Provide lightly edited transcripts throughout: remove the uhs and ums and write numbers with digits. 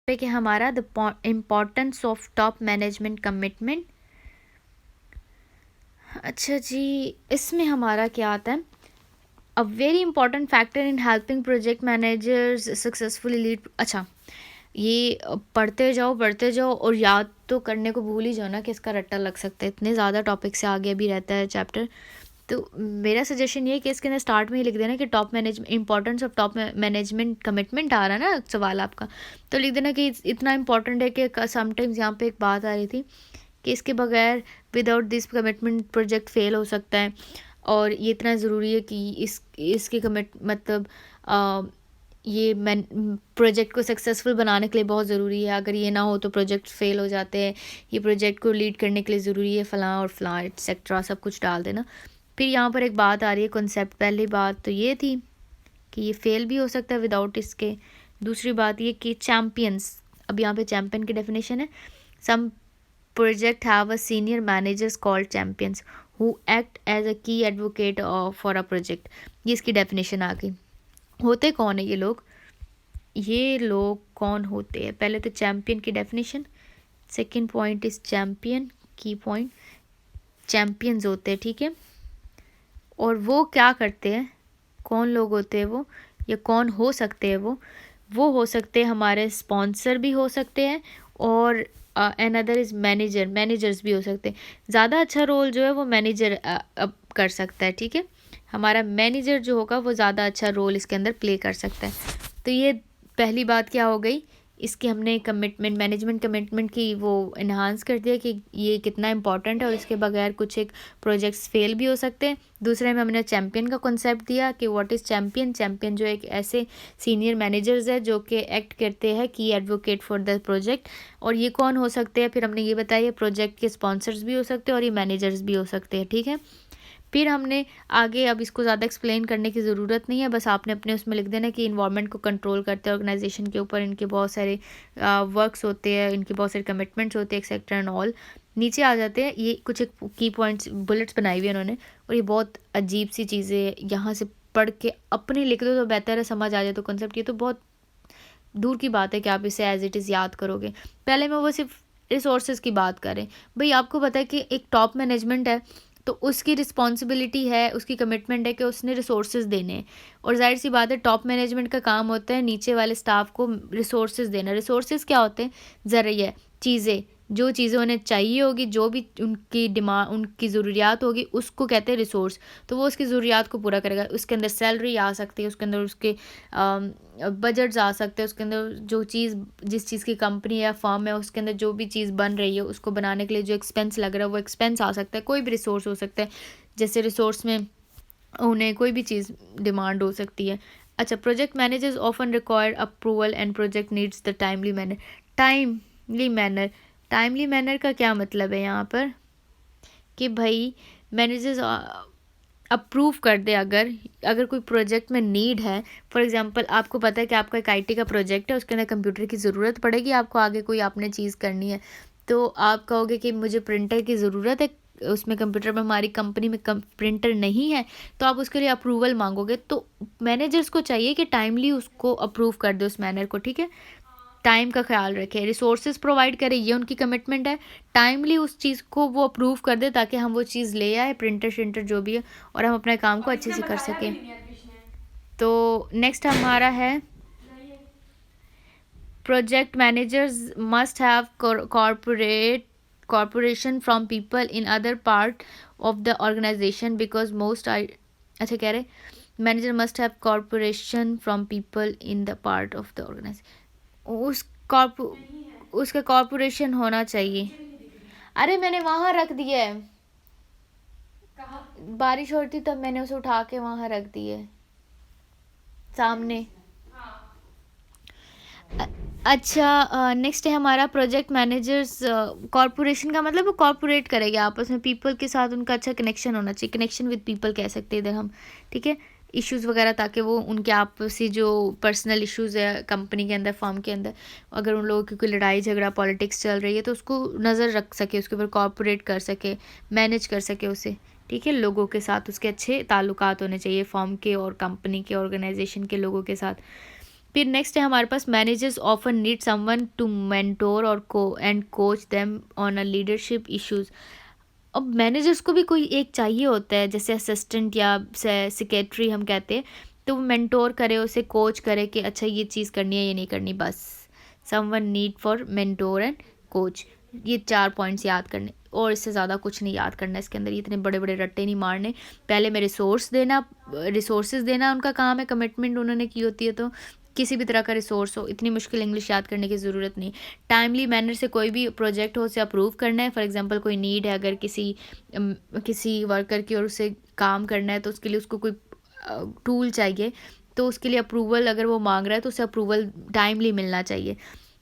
पे कि हमारा the importance of top management commitment. अच्छा जी, इसमें हमारा क्या आता है, a very important factor in helping project managers successfully lead. अच्छा, ये पढ़ते जाओ और याद तो करने को भूल ही जाओ ना कि इसका रट्टा लग सकता है, इतने ज़्यादा टॉपिक से आगे भी रहता है चैप्टर। तो मेरा सजेशन ये है कि इसके अंदर स्टार्ट में ही लिख देना कि top management, importance of top management commitment आ रहा है ना सवाल आपका, तो लिख देना कि इतना इंपॉर्टेंट है कि समटाइम्स यहाँ पे एक बात आ रही थी कि इसके बगैर without this commitment project fail हो सकता है, और ये इतना ज़रूरी है कि इसकी कमिट मतलब ये प्रोजेक्ट को सक्सेसफुल बनाने के लिए बहुत ज़रूरी है, अगर ये ना हो तो प्रोजेक्ट फेल हो जाते हैं, ये प्रोजेक्ट को लीड करने के लिए ज़रूरी है फलां और फलां एक्सेट्रा सब कुछ डाल देना। फिर यहाँ पर एक बात आ रही है कॉन्सेप्ट, पहली बात तो ये थी कि ये फेल भी हो सकता है विदाउट इसके। दूसरी बात ये कि चैम्पियंस, अब यहाँ पे चैम्पियन की डेफिनेशन है, some project have a senior managers called champions who act as a key advocate for a project. ये इसकी डेफिनेशन आ गई। होते कौन है ये लोग, ये लोग कौन होते हैं? पहले तो चैम्पियन की definition, second point is champion, की पॉइंट चैम्पियंस होते हैं, ठीक है। और वो क्या करते हैं, कौन लोग होते हैं वो, या कौन हो सकते हैं वो हो सकते हैं हमारे स्पॉन्सर भी हो सकते हैं, और अनदर इज़ मैनेजर्स भी हो सकते हैं। ज़्यादा अच्छा रोल जो है वो मैनेजर कर सकता है, ठीक है। हमारा मैनेजर जो होगा वो ज़्यादा अच्छा रोल इसके अंदर प्ले कर सकता है। तो ये पहली बात क्या हो गई, इसकी हमने कमिटमेंट, मैनेजमेंट कमिटमेंट की वो इन्हांस कर दिया कि ये कितना इंपॉर्टेंट है और इसके बगैर कुछ एक प्रोजेक्ट्स फेल भी हो सकते हैं। दूसरे में हमने चैम्पियन का कॉन्सेप्ट दिया कि व्हाट इज़ चैम्पियन। चैम्पियन जो एक ऐसे सीनियर मैनेजर्स है जो कि एक्ट करते हैं की एडवोकेट फॉर द प्रोजेक्ट, और ये कौन हो सकते हैं, फिर हमने ये बताया प्रोजेक्ट के स्पॉन्सर्स भी हो सकते हैं और ये मैनेजर्स भी हो सकते हैं, ठीक है। फिर हमने आगे, अब इसको ज़्यादा एक्सप्लेन करने की ज़रूरत नहीं है, बस आपने अपने उसमें लिख देना कि इन्वायरमेंट को कंट्रोल करते हैं ऑर्गेनाइजेशन के ऊपर, इनके बहुत सारे वर्क्स होते हैं, इनके बहुत सारे कमिटमेंट्स होते हैं एक्सेट्रा एंड ऑल। नीचे आ जाते हैं, ये कुछ एक की पॉइंट्स बुलेट्स बनाई हुई है उन्होंने, और ये बहुत अजीब सी चीज़ें, यहाँ से पढ़ के अपने लिख दो तो बेहतर है, समझ आ जाए तो कॉन्सेप्ट। ये तो बहुत दूर की बात है कि आप इसे एज इट इज़ याद करोगे। पहले मैं वो सिर्फ रिसोर्सेज की बात करें, भाई आपको पता है कि एक टॉप मैनेजमेंट है तो उसकी रिस्पॉन्सिबिलिटी है, उसकी कमिटमेंट है कि उसने रिसोर्सेज देने हैं, और जाहिर सी बात है टॉप मैनेजमेंट का काम होता है नीचे वाले स्टाफ को रिसोर्सेज देना। रिसोर्सेज क्या होते हैं, ज़रिए, चीज़ें, जो चीज़ें उन्हें चाहिए होगी, जो भी उनकी डिमांड, उनकी ज़रूरियात होगी, उसको कहते हैं रिसोर्स। तो वो उसकी ज़रूरियात को पूरा करेगा, उसके अंदर सैलरी आ सकती है, उसके अंदर उसके बजट्स आ सकते हैं, उसके अंदर जो चीज़, जिस चीज़ की कंपनी या फर्म है उसके अंदर जो भी चीज़ बन रही है उसको बनाने के लिए जो एक्सपेंस लग रहा है वो एक्सपेंस आ सकता है, कोई भी रिसोर्स हो सकता है। जैसे रिसोर्स में उन्हें कोई भी चीज़ डिमांड हो सकती है। अच्छा, project managers often require approval and project needs the timely manner. Timely manner का क्या मतलब है यहाँ पर, कि भाई मैनेजर्स अप्रूव कर दे, अगर कोई प्रोजेक्ट में नीड है। फॉर एग्जांपल आपको पता है कि आपका एक आईटी का प्रोजेक्ट है, उसके अंदर कंप्यूटर की ज़रूरत पड़ेगी आपको, आगे कोई आपने चीज़ करनी है, तो आप कहोगे कि मुझे प्रिंटर की ज़रूरत है, उसमें कंप्यूटर में हमारी कंपनी में प्रिंटर नहीं है, तो आप उसके लिए अप्रूवल मांगोगे। तो मैनेजर्स को चाहिए कि टाइमली उसको अप्रूव कर दे उस मैनर को, ठीक है। टाइम का ख्याल रखें, रिसोर्सेज प्रोवाइड करें, ये उनकी कमिटमेंट है। टाइमली उस चीज़ को वो अप्रूव कर दे ताकि हम वो चीज़ ले आए, प्रिंटर शिंटर जो भी है, और हम अपने काम को अच्छे से कर सकें। तो नेक्स्ट हमारा है project managers must have corporation from people in other part of the organisation because most I, अच्छा कह रहे manager must have corporation from people in the part of the organisation, उसका कॉर्पोरेशन होना चाहिए। अरे मैंने वहां रख दिया है, बारिश हो रही थी तब मैंने उसे उठा के वहां रख दिया है सामने। अच्छा, नेक्स्ट है हमारा प्रोजेक्ट मैनेजर्स, कॉर्पोरेशन का मतलब वो कॉर्पोरेट करेगा आपस में, पीपल के साथ उनका अच्छा कनेक्शन होना चाहिए, कनेक्शन विद पीपल कह सकते हैं इधर हम, ठीक है। इश्यूज़ वगैरह, ताकि वो उनके आपसी जो पर्सनल इश्यूज़ है कंपनी के अंदर, फर्म के अंदर, अगर उन लोगों की कोई लड़ाई झगड़ा पॉलिटिक्स चल रही है तो उसको नज़र रख सके, उसके ऊपर कॉर्पोरेट कर सके, मैनेज कर सके उसे, ठीक है। लोगों के साथ उसके अच्छे ताल्लुकात होने चाहिए, फर्म के और कंपनी के, ऑर्गेनाइजेशन के लोगों के साथ। फिर नेक्स्ट है हमारे पास managers often need someone to mentor और coach them on a leadership issues. अब मैनेजर्स को भी कोई एक चाहिए होता है, जैसे असिस्टेंट या सेक्रेटरी हम कहते हैं, तो वो मेंटोर करे, उसे कोच करे कि अच्छा ये चीज़ करनी है ये नहीं करनी, बस someone need for mentor and coach. ये 4 पॉइंट्स याद करने, और इससे ज़्यादा कुछ नहीं याद करना इसके अंदर, ये इतने बड़े बड़े रट्टे नहीं मारने। पहले में रिसोर्सेज देना उनका काम है, कमिटमेंट उन्होंने की होती है, तो किसी भी तरह का रिसोर्स हो, इतनी मुश्किल इंग्लिश याद करने की ज़रूरत नहीं। टाइमली मैनर से कोई भी प्रोजेक्ट हो उसे अप्रूव करना है। फॉर एग्जांपल कोई नीड है अगर किसी वर्कर की और उसे काम करना है, तो उसके लिए उसको कोई टूल चाहिए, तो उसके लिए अप्रूवल अगर वो मांग रहा है तो उसे अप्रूवल टाइमली मिलना चाहिए।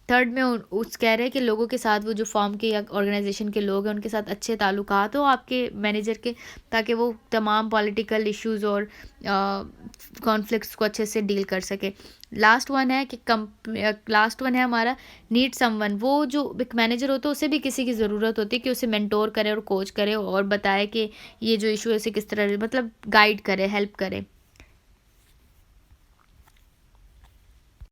थर्ड में उस कह रहे हैं कि लोगों के साथ, वो जो फॉर्म के या ऑर्गेनाइजेशन के लोग हैं उनके साथ अच्छे ताल्लुकात हो आपके मैनेजर के, ताकि वो तमाम पॉलिटिकल इश्यूज़ और कॉन्फ्लिक्ट्स को अच्छे से डील कर सके। लास्ट वन है हमारा नीड समवन। वो जो एक मैनेजर होता है उसे भी किसी की ज़रूरत होती है कि उसे मेंटोर करे और कोच करे और बताए कि ये जो इशू है उसे किस तरह मतलब गाइड करे, हेल्प करे।